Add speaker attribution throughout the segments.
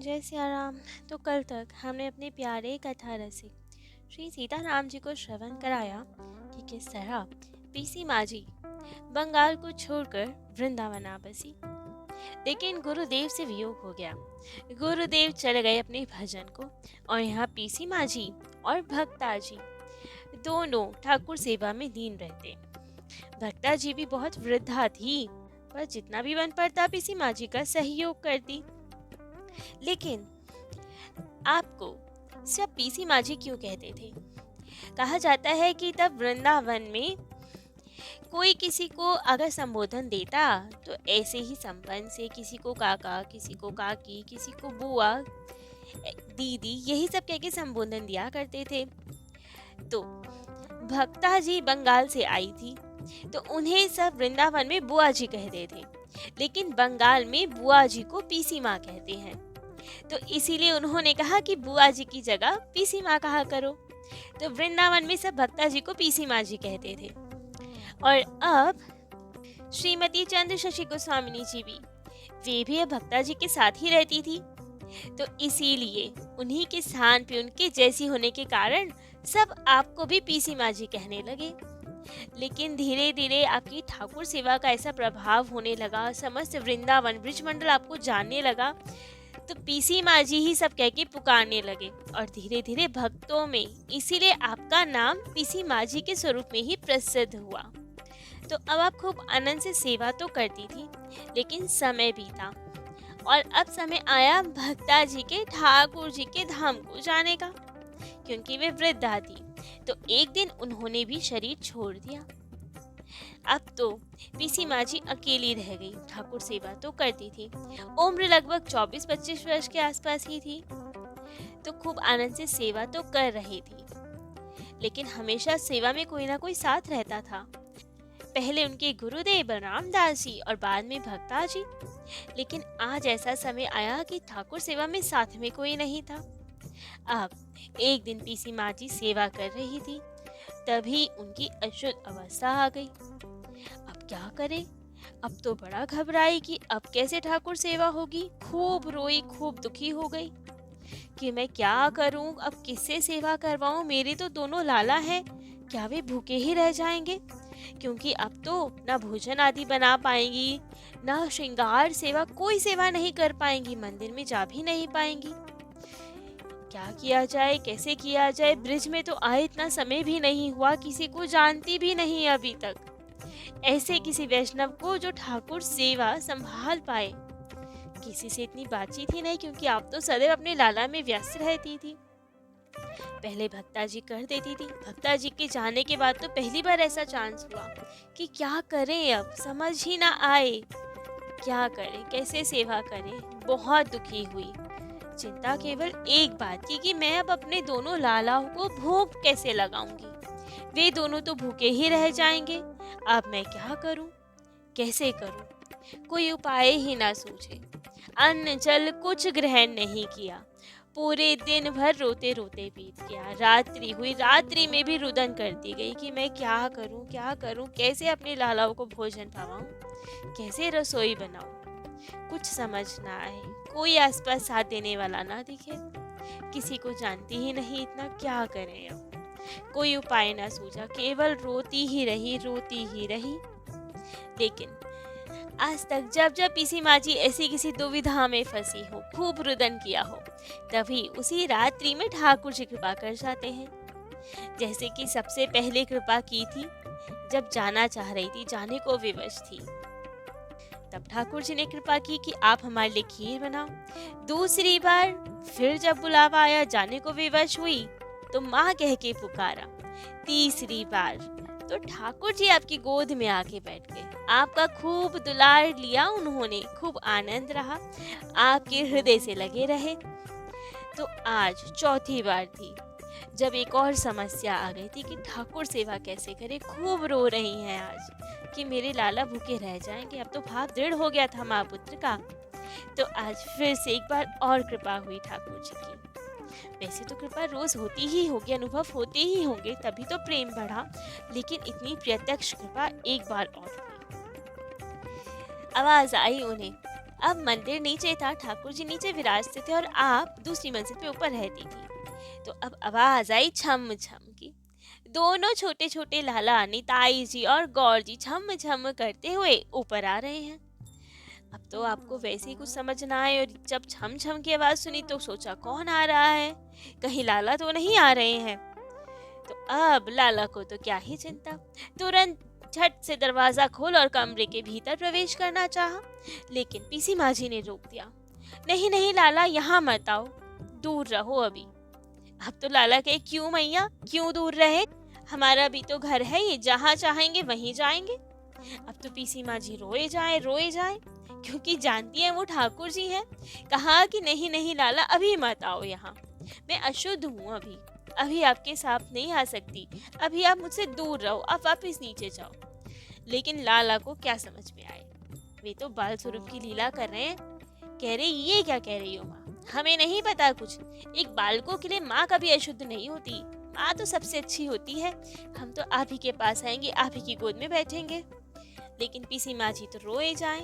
Speaker 1: जय सिया राम। तो कल तक हमने अपने प्यारे कथा रसिक श्री सीताराम जी को श्रवण कराया कि किस तरह पीसी माजी बंगाल को छोड़कर वृंदावन आ बसी। लेकिन गुरुदेव से वियोग हो गया। गुरुदेव चले गए अपने भजन को और यहाँ पीसी माजी और भक्ता जी दोनों ठाकुर सेवा में लीन रहते। भक्ता जी भी बहुत वृद्धा थी, पर जितना भी बन पड़ता पीसी माजी का सहयोग करती। लेकिन आपको सब पीसी माजी क्यों कहते थे? कहा जाता है कि तब वृंदावन में कोई किसी को अगर संबोधन देता तो ऐसे ही संबंध से किसी को काका, किसी को काकी, किसी को बुआ, दीदी, यही सब कह के संबोधन दिया करते थे। तो भक्ता जी बंगाल से आई थी तो उन्हें सब वृंदावन में बुआ जी कहते थे, लेकिन बंगाल में बुआ जी को पीसी माँ कहते हैं। तो इसीलिए उन्होंने कहा कि बुआ जी की जगह पीसी माँ कहा करो। तो वृंदावन में सब भक्ता जी को पीसी माँ जी कहते थे। और अब श्रीमती चंद्र शशि गोस्वामिनी जी भी वे भी अब भक्ता जी के साथ ही रहती थी। तो इसीलिए उन्हीं के स्थान पे उनके जैसी होने के कारण सब आपको भी पीसी माँ जी कहने लगे। लेकिन धीरे धीरे आपकी ठाकुर सेवा का ऐसा प्रभाव होने लगा, समस्त वृंदावन ब्रिजमंडल आपको जानने लगा, तो पीसी माँ जी ही सब कह के पुकारने लगे और धीरे धीरे भक्तों में इसीलिए आपका नाम पीसी माँ जी के स्वरूप में ही प्रसिद्ध हुआ। तो अब आप खूब आनंद से सेवा तो करती थी, लेकिन समय बीता और अब समय आया भक्ता जी के ठाकुर जी के धाम को जाने का, क्योंकि वे वृद्धा थी। तो एक दिन उन्होंने भी शरीर छोड़ दिया। अब तो पीसी माँ जी अकेली रह गई। ठाकुर सेवा तो करती थी, उम्र लगभग 24-25 वर्ष के आसपास ही थी, तो खूब आनंद से सेवा तो कर रही थी। लेकिन हमेशा सेवा में कोई ना कोई साथ रहता था। पहले उनके गुरुदेव बलराम दास जी और बाद में भक्ता जी। लेकिन आज ऐसा समय आया कि ठाकुर सेवा में साथ में कोई नहीं था। अब एक दिन पीसी माँ जी सेवा कर रही थी, तभी उनकी अशुद्ध अवस्था आ गई। अब क्या करे? अब तो बड़ा घबराई कि अब कैसे ठाकुर सेवा होगी। खूब रोई, खूब दुखी हो गई कि मैं क्या करूं, अब किससे सेवा करवाऊं। मेरे तो दोनों लाला हैं, क्या वे भूखे ही रह जाएंगे? क्योंकि अब तो ना भोजन आदि बना पाएंगी, ना श्रृंगार सेवा, कोई सेवा नहीं कर पाएंगी, मंदिर में जा भी नहीं पाएंगी। क्या किया जाए, कैसे किया जाए? ब्रिज में तो आए इतना समय भी नहीं हुआ, किसी को जानती भी नहीं अभी तक। ऐसे किसी वैष्णव को जो ठाकुर सेवा संभाल पाए। किसी से इतनी बातचीत ही नहीं, क्योंकि आप तो सदैव अपने लाला में व्यस्त रहती थी। पहले भक्ता जी कर देती थी, भक्ता जी के जाने के बाद तो पहली बार ऐसा चांस हुआ कि क्या करें, अब समझ ही ना आए क्या करें, कैसे सेवा करें। बहुत दुखी हुई। चिंता केवल एक बात की कि मैं अब अपने दोनों लालाओं को भूख कैसे लगाऊंगी। वे दोनों तो भूखे ही रह जाएंगे। अब मैं क्या करूं, कैसे करूं? कोई उपाय ही ना सूझे। अन्न जल कुछ ग्रहण नहीं किया। पूरे दिन भर रोते रोते बीत गया। रात्रि हुई, रात्रि में भी रुदन करती गई कि मैं क्या करूं, क्या करूं, कैसे अपने लालाओं को भोजन पावाऊं, कैसे रसोई बनाऊं। कुछ समझ ना आए। कोई आसपास साथ देने वाला ना दिखे। किसी को जानती ही नहीं, इतना क्या करें अब? कोई उपाय ना सूझा, केवल रोती ही रही, रोती ही रही। लेकिन आज तक जब जब पीसी माँ जी ऐसी किसी दुविधा में फंसी हो, खूब रुदन किया हो, तभी उसी रात्रि में ठाकुर जी कृपा कर जाते हैं। जैसे कि सबसे पहले कृपा की थी जब जाना चाह रही थी, जाने को विवश थी, तब ठाकुर जी ने कृपा की कि आप हमारे लिए खीर बनाओ। दूसरी बार फिर जब बुलावा आया, जाने को विवश हुई, तो माँ कह के पुकारा। तीसरी बार तो ठाकुर जी आपकी गोद में आके बैठ गए, आपका खूब दुलार लिया उन्होंने, खूब आनंद रहा, आपके हृदय से लगे रहे। तो आज चौथी बार थी जब एक और समस्या आ गई थी कि ठाकुर सेवा कैसे करें। खूब रो रही हैं आज कि मेरे लाला भूखे रह जाएंगे। अब तो भाव दृढ़ हो गया था माँ पुत्र का। तो आज फिर से एक बार और कृपा हुई ठाकुर जी की। वैसे तो कृपा रोज होती ही होगी, अनुभव होते ही होंगे, तभी तो प्रेम बढ़ा, लेकिन इतनी प्रत्यक्ष कृपा एक बार और हुई। आवाज आई उन्हें, अब मंदिर नीचे था, ठाकुर जी नीचे विराजते थे और आप दूसरी मंजिल पे ऊपर रहती थी। तो अब आवाज आई छम छम की। दोनों छोटे छोटे लाला निताई जी और गौर जी छम छम करते हुए ऊपर आ रहे हैं। अब तो आपको वैसे ही कुछ समझ ना आए, और जब छम छम की आवाज सुनी तो सोचा कौन आ रहा है, कहीं लाला तो नहीं आ रहे हैं। तो अब लाला को तो क्या ही चिंता, तुरंत झट से दरवाजा खोल और कमरे के भीतर प्रवेश करना चाहा, लेकिन पीसी माँ जी ने रोक दिया। नहीं नहीं लाला, यहाँ मत आओ, दूर रहो अभी। अब तो लाला कहे क्यों मैया, क्यों दूर रहे, हमारा भी तो घर है ये, जहाँ चाहेंगे वहीं जाएंगे। अब तो पीसी माँ जी रोए जाए, क्योंकि जानती है वो ठाकुर जी हैं। कहा कि नहीं नहीं लाला, अभी मत आओ यहाँ, मैं अशुद्ध हूँ, अभी आपके साथ नहीं आ सकती, अभी आप मुझसे दूर रहो, आप वापस नीचे जाओ। लेकिन लाला को क्या समझ में आए, वे तो बाल स्वरूप की लीला कर रहे हैं। कह रहे ये क्या कह रही हो माँ, हमें नहीं पता कुछ, एक बालकों के लिए माँ कभी अशुद्ध नहीं होती, माँ तो सबसे अच्छी होती है, हम तो आप ही के पास आएंगे, आप ही की गोद में बैठेंगे। लेकिन पीसी माँ जी तो रोए जाएं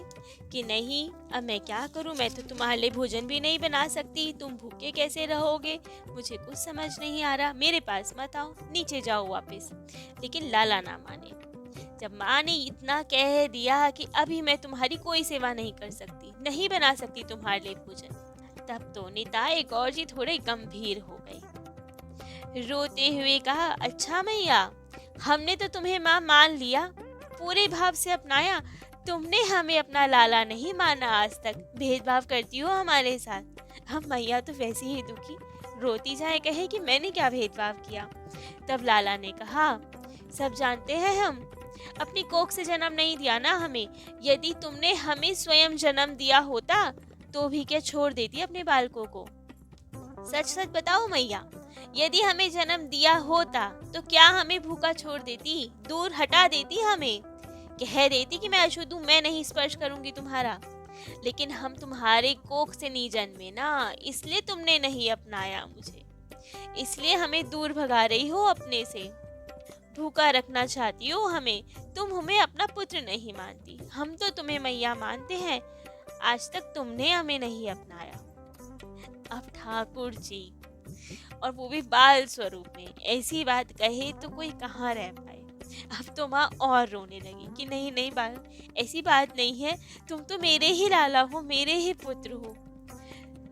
Speaker 1: कि नहीं, अब मैं क्या करूं, मैं तो तुम्हारे लिए भोजन भी नहीं बना सकती, तुम भूखे कैसे रहोगे, मुझे कुछ समझ नहीं आ रहा, मेरे पास मत आओ, नीचे जाओ वापस। लेकिन लाला ना माने। जब माँ ने इतना कह दिया कि अभी मैं तुम्हारी कोई सेवा नहीं कर सकती, नहीं बना सकती तुम्हारे लिए भोजन, तब तो निताई गौर जी थोड़े गंभीर हो गई। रोते हुए कहा, अच्छा मैया, हमने तो तुम्हें माँ मान लिया, पूरे भाव से अपनाया, तुमने हमें अपना लाला नहीं माना, आज तक भेदभाव करती हो हमारे साथ। हम मैया तो वैसी ही दुखी, रोती जाए, कहे कि मैंने क्या भेदभाव किया। तब लाला ने कहा, सब जानते हैं हम, अपनी कोख से जन्म नहीं दिया ना हमें, यदि तुमने हमें स्वयं जन्म दिया होता तो भी क्या छोड़ देती अपने बालकों को। सच सच बताओ मैया, यदि हमें जन्म दिया होता तो क्या हमें भूखा छोड़ देती, दूर हटा देती, हमें कह देती कि मैं अशुद्ध हूँ, मैं नहीं स्पर्श करूंगी तुम्हारा। लेकिन हम तुम्हारे कोख से नहीं जन्मे ना, इसलिए तुमने नहीं अपनाया मुझे, इसलिए हमें दूर भगा रही हो अपने से, भूखा रखना चाहती हो हमें, तुम हमें अपना पुत्र नहीं मानती, हम तो तुम्हें मैया मानते हैं, आज तक तुमने हमें नहीं अपनाया। अब ठाकुर जी, और वो भी बाल स्वरूप में, ऐसी बात कहे तो कोई कहाँ रह पाए। अब तो माँ और रोने लगी कि नहीं नहीं बाल, ऐसी बात नहीं है, तुम तो मेरे ही लाला हो, मेरे ही पुत्र हो।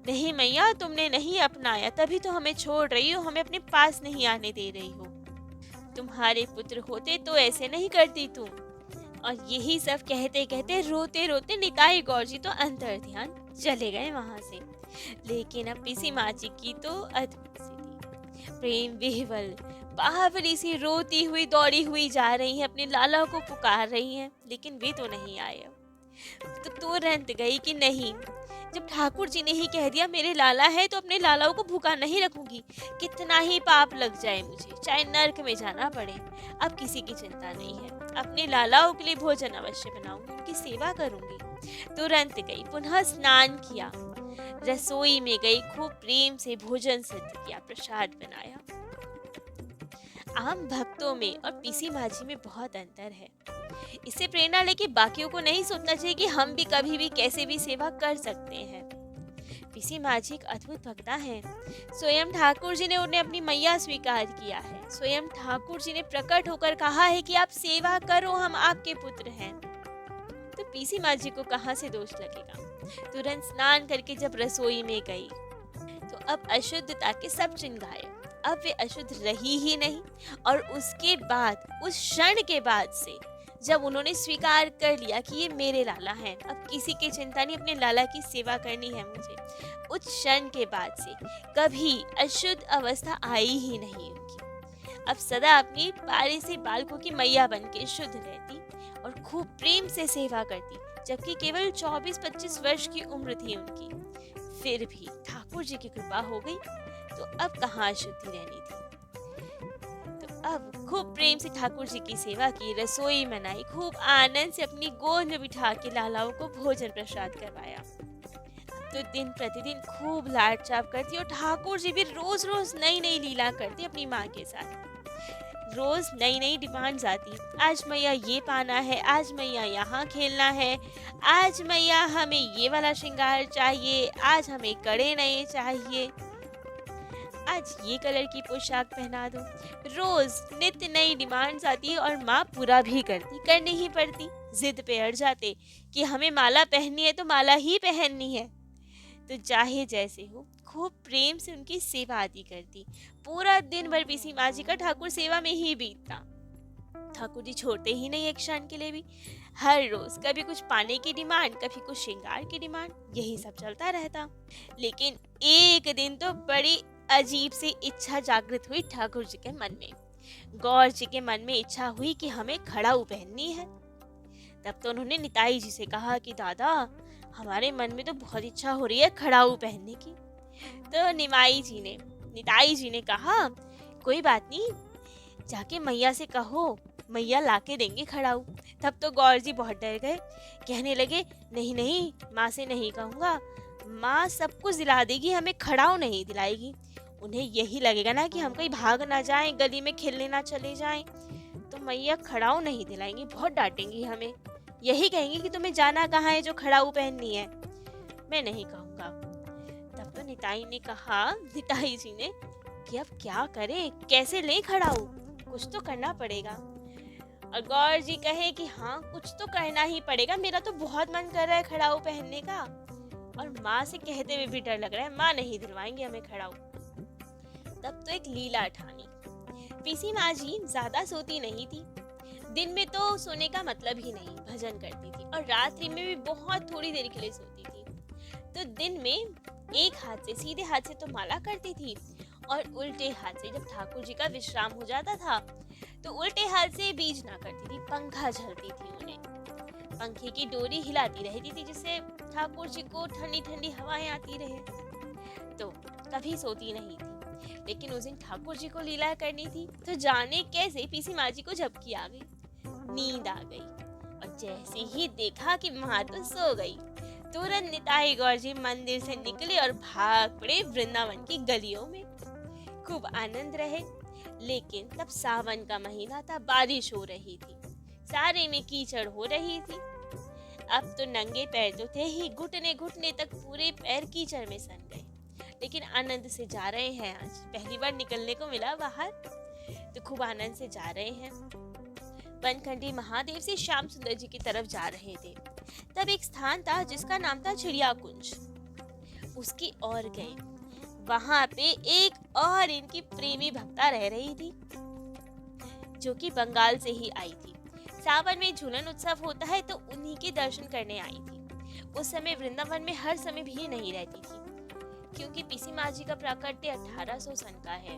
Speaker 1: नहीं मैया, तुमने नहीं अपनाया, तभी तो हमें छोड़ रही हो, हमें अपने पास नहीं आने दे रही हो, तुम्हारे पुत्र होते तो ऐसे नहीं करती तुम। और यही सब कहते कहते रोते रोते निताई गौर जी तो अंतर ध्यान चले गए वहां से। लेकिन अब पीसी माँ जी की तो अद्भुत स्थिति, प्रेम विह्वल बावली सी रोती हुई दौड़ी हुई जा रही है, अपने लाला को पुकार रही है, लेकिन वे तो नहीं आए। तो तुरंत गई कि नहीं, जब ठाकुर जी ने ही कह दिया मेरे लाला है तो अपने लालाओं को भूखा नहीं रखूंगी, कितना ही पाप लग जाए मुझे, चाहे नर्क में जाना पड़े, अब किसी की चिंता नहीं है, अपने लालाओं के लिए भोजन अवश्य बनाऊंगी, उनकी सेवा करूंगी। तुरंत गई, पुनः स्नान किया, रसोई में गई, खूब प्रेम से भोजन सिद्ध किया, प्रसाद बनाया। आम भक्तों में और पीसी माझी में बहुत अंतर है। इससे प्रेरणा लेके बाकियों को नहीं सोचना चाहिए कि हम भी कभी भी कैसे भी सेवा कर सकते हैं। पीसी माझी एक अद्भुत भक्ता है, स्वयं ठाकुर जी ने उन्हें अपनी मैया स्वीकार किया है, स्वयं ठाकुर जी ने प्रकट होकर कहा है कि आप सेवा करो, हम आपके पुत्र हैं। तो पीसी माझी को कहाँ से दोष लगेगा। तुरंत स्नान करके जब रसोई में गई तो अब अशुद्धता के सब चिन्ह गायब, अब वे अशुद्ध रही ही नहीं। और उसके बाद, उस क्षण के बाद से जब उन्होंने स्वीकार कर लिया कि ये मेरे लाला हैं, अब किसी की चिंता नहीं, अपने लाला की सेवा करनी है मुझे, उस क्षण के बाद से कभी अशुद्ध अवस्था आई ही नहीं उनकी। अब सदा अपनी प्यारे से बालकों की मैया बन के शुद्ध रहती और खूब प्रेम से सेवा करती, जबकि केवल 24-25 वर्ष की उम्र थी उनकी। फिर भी ठाकुर जी की कृपा हो गई, तो अब कहाँ अशुद्धि रहनी थी। तो अब खूब प्रेम से ठाकुर जी की सेवा की, रसोई बनाई, खूब आनंद से अपनी गोद में बिठा के लालाओं को भोजन प्रसाद करवाया। तो दिन प्रतिदिन खूब लाड चाप करती और ठाकुर जी भी रोज रोज नई नई लीला करते अपनी माँ के साथ। रोज नई नई डिमांड्स आती। आज मैया ये पाना है, आज मैया यहाँ खेलना है, आज मैया हमें ये वाला श्रृंगार चाहिए, आज हमें कड़े नए चाहिए, आज ये कलर की पोशाक पहना दो। रोज नित्य नई डिमांड्स आती और माँ पूरा भी करती, करनी ही पड़ती। जिद पे अड़ जाते कि हमें माला पहननी है तो माला ही पहननी है। तो चाहे जैसे हो, खूब प्रेम से उनकी सेवा आदि करती। पूरा दिन भर पीसी माँ जी का ठाकुर सेवा में ही बीतता। ठाकुर जी छोड़ते ही नहीं एक क्षण के लिए भी। हर रोज कभी कुछ पाने की डिमांड, कभी कुछ श्रृंगार की डिमांड, यही सब चलता रहता। लेकिन एक दिन तो बड़ी अजीब सी इच्छा जागृत हुई ठाकुर जी के मन में। गौर जी के मन में इच्छा हुई कि हमें खड़ाऊ पहननी है। तब तो उन्होंने निताई जी से कहा कि दादा, हमारे मन में तो बहुत इच्छा हो रही है खड़ाऊ पहनने की। तो निताई जी ने कहा, कोई बात नहीं, जाके मैया से कहो, मैया लाके देंगे खड़ाऊ। तब तो गौर जी बहुत डर गए, कहने लगे, नहीं नहीं, माँ से नहीं कहूँगा, माँ सब कुछ दिला देगी, हमें खड़ाऊ नहीं दिलाएगी। उन्हें यही लगेगा ना कि हम कहीं भाग ना जाएं, गली में खेलने ना चले जाएं, तो मैया खड़ाऊ नहीं दिलाएंगी, बहुत डांटेंगी हमें। यही कहेंगी कि तुम्हें जाना कहाँ है जो खड़ाऊ पहननी है। मैं नहीं कहूँगा। तब तो निताई जी ने कि अब क्या करें, कैसे लें खड़ाऊ, कुछ तो करना पड़ेगा। और गौर जी कहे कि हाँ, कुछ तो करना ही पड़ेगा, मेरा तो बहुत मन कर रहा है खड़ाऊ पहनने का। और माँ से कहते हुए भी डर लग रहा है, माँ नहीं दिलवाएंगे हमें खड़ाऊ। तब तो एक लीला ठानी। पीसी माँ जी ज्यादा सोती नहीं थी। दिन में तो सोने का मतलब ही नहीं, भजन करती थी, और रात्रि में भी बहुत थोड़ी देर के लिए सोती थी। तो दिन में एक हाथ से, सीधे हाथ से तो माला करती थी, और उल्टे हाथ से जब ठाकुर जी का विश्राम हो जाता था तो उल्टे हाथ से बीज ना करती थी, पंखा झलती थी उन्हें। पंखे की डोरी हिलाती रहती थी जिससे ठाकुर जी को ठंडी ठंडी हवाएं आती रहे। तो कभी सोती नहीं थी। लेकिन उस दिन ठाकुर जी को लीला करनी थी, तो जाने कैसे पीसी माँ जी को झपकी आ गई, नींद आ गई, और जैसे ही देखा कि माँ तो सो गई, तुरंत निताई गौर जी मंदिर से निकले और भाग पड़े वृंदावन की गलियों में। खूब आनंद रहे। लेकिन तब सावन का महीना था, बारिश हो रही थी, सारे में कीचड़ हो रही थी। अब तो नंगे पैर तो थे ही, घुटने घुटने तक पूरे पैर कीचड़ में सन गए। लेकिन आनंद से जा रहे हैं, आज पहली बार निकलने को मिला बाहर, तो खूब आनंद से जा रहे हैं। बनखंडी महादेव से श्याम सुंदर जी की तरफ जा रहे थे। तब एक स्थान था जिसका नाम था चिड़िया कुंज, उसकी ओर गए। वहां पे एक और इनकी प्रेमी भक्ता रह रही थी, जो कि बंगाल से ही आई थी। सावन में झूलन उत्सव होता है तो उन्हीं के दर्शन करने आई थी। उस समय वृंदावन में हर समय भीड़ नहीं रहती थी, क्योंकि पीसी माँ जी का प्राकट्य 1800 सन का है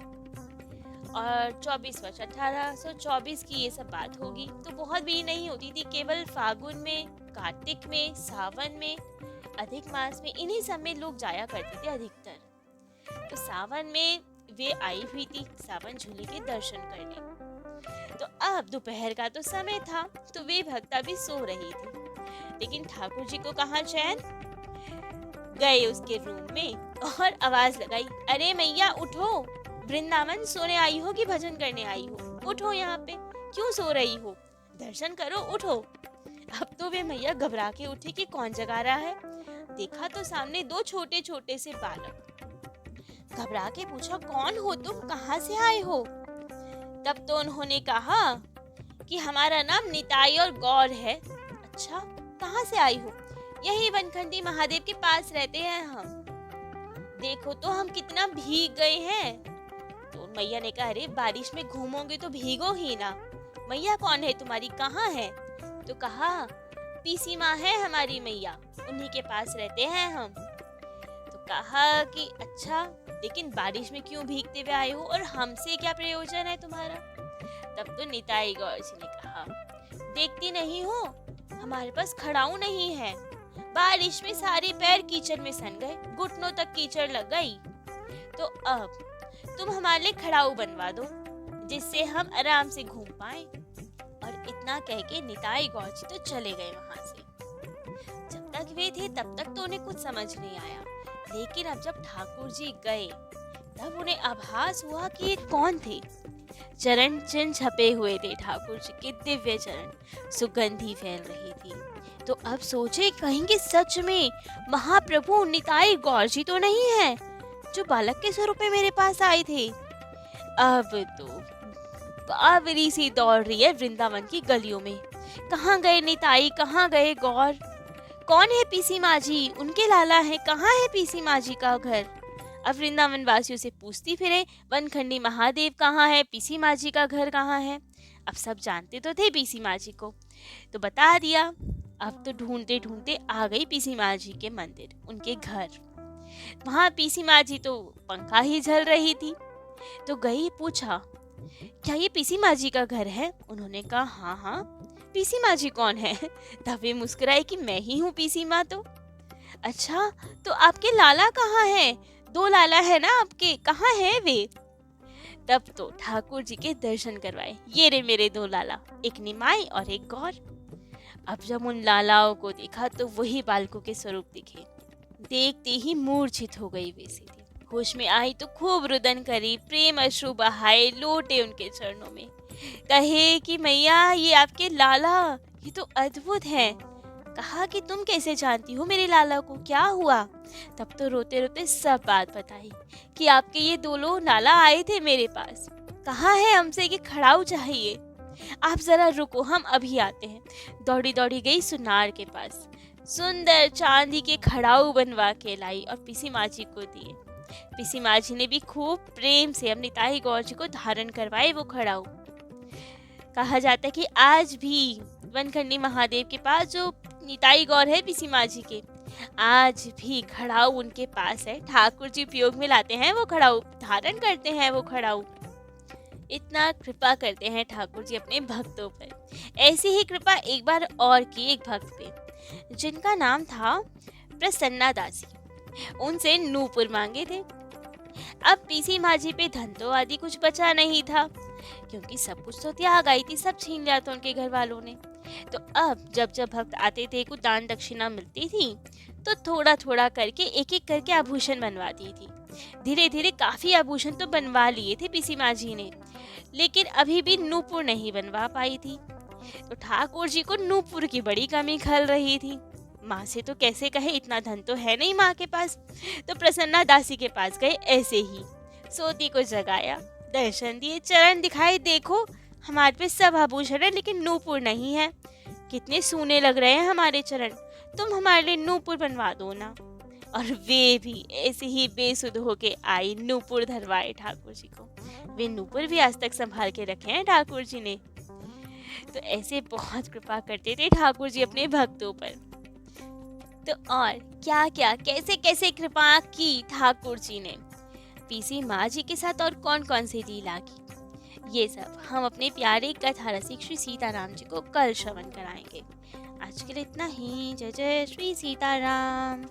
Speaker 1: और 24 वर्ष 1824 की ये सब बात होगी। तो बहुत भीड़ नहीं होती थी, केवल फागुन में, कार्तिक में, सावन में, अधिक मास में, इन्हीं सब में लोग जाया करते थे अधिकतर। तो सावन में वे आई हुई थी सावन झूले के दर्शन करने। तो अब दोपहर का तो समय था, तो वे भक्ता भी सो रही थी। लेकिन ठाकुर जी को कहाँ चैन, गए उसके रूम में और आवाज लगाई, अरे मैया उठो, वृंदावन सोने आई हो कि भजन करने आई हो, उठो, यहाँ पे क्यों सो रही हो, दर्शन करो, उठो। अब तो वे मैया घबरा के उठी कि कौन जगा रहा है। देखा तो सामने दो छोटे छोटे से बालक। घबरा के पूछा, कौन हो तुम, कहाँ से आए हो? तब तो उन्होंने कहा कि हमारा नाम निताई और गौर है। अच्छा, कहाँ से आई हो? यही बनखंडी महादेव के पास रहते हैं हम। देखो तो हम कितना भीग गए हैं। तो मैया ने कहा, अरे बारिश में घूमोगे तो भीगो ही ना। मैया कौन है तुम्हारी, कहाँ है? तो कहा, पीसी माँ है हमारी मैया, उन्हीं के पास रहते हैं हम। तो कहा कि अच्छा, लेकिन बारिश में क्यों भीगते हुए आए हो और हमसे क्या प्रयोजन है तुम्हारा? तब तो निताई गौर जी ने कहा, देखती नहीं हो हमारे पास खड़ाऊ नहीं है, बारिश में सारे पैर कीचड़ में सन गए, घुटनों तक कीचड़ लग गई। तो अब तुम हमारे लिए खड़ाऊ बनवा दो, जिससे हम आराम से घूम पाए। और इतना कह के निताई गौर जी तो चले गए वहां से। जब तक वे थे तब तक तो उन्हें कुछ समझ नहीं आया, लेकिन अब जब ठाकुर जी गए, तब उन्हें आभास हुआ कि ये कौन थे। चरण चिन्ह छपे हुए थे, ठाकुर जी के दिव्य चरण, सुगंधी फैल रही थी। तो अब सोचे कहीं कि सच में महाप्रभु निताई गौर जी तो नहीं है जो बालक के स्वरूप में मेरे पास आए थे। अब तो बावरी सी दौड़ रही है वृंदावन की गलियों में। कहाँ गए निताई, कहाँ गए गौर, कौन है पीसी माजी, उनके लाला है, कहाँ है पीसी माजी का घर। अब वृंदावन वासियों से पूछती फिरे वनखंडी महादेव कहाँ है, पीसी माजी का घर कहाँ है। अब सब जानते तो थे पीसी माजी को, तो बता दिया। अब तो ढूंढते ढूंढते आ गई पीसी माजी के मंदिर, उनके घर। वहां पीसी माजी तो पंखा ही झल रही थी। तो गई, पूछा क्या ये पीसी माजी का घर है। उन्होंने कहा हाँ हाँ। पीसी माजी कौन है। तब वे मुस्कुराई कि मैं ही हूँ पीसी माँ तो। अच्छा, तो आपके लाला कहाँ है, दो लाला है ना आपके, कहाँ है वे। तब तो ठाकुर जी के दर्शन करवाए। ये रे मेरे दो लाला, एक निमाई और एक गौर। अब जब उन लालाओं को देखा तो वही बालकों के स्वरूप दिखे। देखते ही मूर्छित हो गई वे सीधी। होश में आई तो खूब रुदन करी, प्रेम अश्रु बहाए, लोटे उनके चरणों में। कहे कि मैया ये आपके लाला, ये तो अद्भुत हैं। कहा कि तुम कैसे जानती हो मेरे लाला को, क्या हुआ। तब तो रोते रोते सब बात बताई कि आपके ये दो लोग लाला आए थे मेरे पास, कहा है हमसे कि खड़ाऊ चाहिए, आप जरा रुको हम अभी आते हैं। दौड़ी दौड़ी गई सुनार के पास, सुंदर चांदी के खड़ाऊ बनवा के लाई और पीसी माजी को दिए। पीसी माजी ने भी खूब प्रेम से अपनी ताई गौर जी को धारण करवाए वो खड़ाऊ। कहा जाता है कि आज भी वनखंडी महादेव के पास जो निताई गौर है पीसी माजी के, आज भी खड़ाऊ उनके पास है। ठाकुर जी उपयोग में लाते हैं वो खड़ाऊ, धारण करते हैं वो खड़ाऊ। इतना कृपा करते हैं ठाकुर जी अपने भक्तों पर। ऐसी ही कृपा एक बार और की एक भक्त पे, जिनका नाम था प्रसन्ना दासी। उनसे नूपुर मांगे थे। अब पीसी माजी पे धन तो आदि कुछ बचा नहीं था, क्योंकि सब कुछ तो त्याग आई थी, सब छीन लिया था उनके घर वालों ने। तो अब जब जब भक्त आते थे, कुछ दान दक्षिणा मिलती थी, तो थोड़ा थोड़ा करके एक एक करके आभूषण बनवाती थी। धीरे धीरे काफी आभूषण तो बनवा लिए थे पीसी माजी ने, लेकिन अभी भी नूपुर नहीं बनवा पाई थी। तो ठाकुर जी को नूपुर की बड़ी कमी खल रही थी। माँ से तो कैसे कहे, इतना धन तो है नहीं माँ के पास। तो प्रसन्ना दासी के पास गए, ऐसे ही सोती को जगाया, दर्शन दिए, चरण दिखाए, देखो हमारे पे सब आभूषण है लेकिन नूपुर नहीं है, कितने सूने लग रहे हैं हमारे चरण, तुम हमारे लिए नूपुर बनवा दो ना। और वे भी ऐसे ही बेसुध होके आई, नूपुर धरवाए ठाकुर जी को। वे नूपुर भी आज तक संभाल के रखे हैं ठाकुर जी ने। तो ऐसे बहुत कृपा करते थे ठाकुर जी अपने भक्तों पर। तो और क्या क्या कैसे कैसे कृपा की ठाकुर जी ने पीसी माँ जी के साथ, और कौन कौन सी लीला की, ये सब हम अपने प्यारे कथा रसिक श्री सीताराम जी को कल श्रवण कराएंगे। आज के लिए इतना ही। जय जय श्री सीताराम।